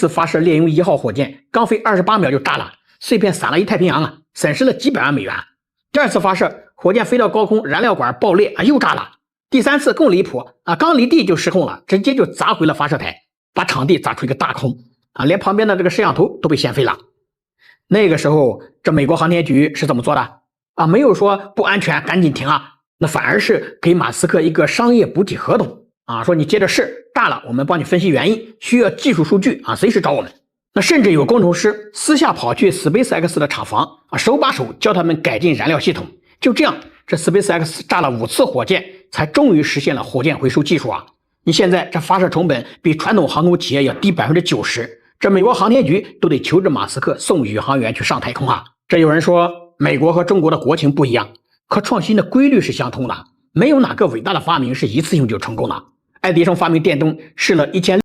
次发射猎鹰1号火箭刚飞28秒就炸了，碎片撒了一太平洋啊，损失了几百万美元。第二次发射，火箭飞到高空，燃料管爆裂啊，又炸了。第三次更离谱啊，刚离地就失控了，直接就砸回了发射台，把场地砸出一个大空啊，连旁边的这个摄像头都被掀飞了。那个时候，这美国航天局是怎么做的啊？没有说不安全赶紧停啊，那反而是给马斯克一个商业补给合同啊，说你接着试，炸了我们帮你分析原因，需要技术数据啊，随时找我们。那甚至有工程师私下跑去 SpaceX 的厂房啊，手把手教他们改进燃料系统。就这样，这 SpaceX 炸了5次火箭，才终于实现了火箭回收技术啊！你现在这发射成本比传统航空企业要低90%，这美国航天局都得求着马斯克送宇航员去上太空啊！这有人说美国和中国的国情不一样，可创新的规律是相通的，没有哪个伟大的发明是一次性就成功了。爱迪生发明电灯试了1600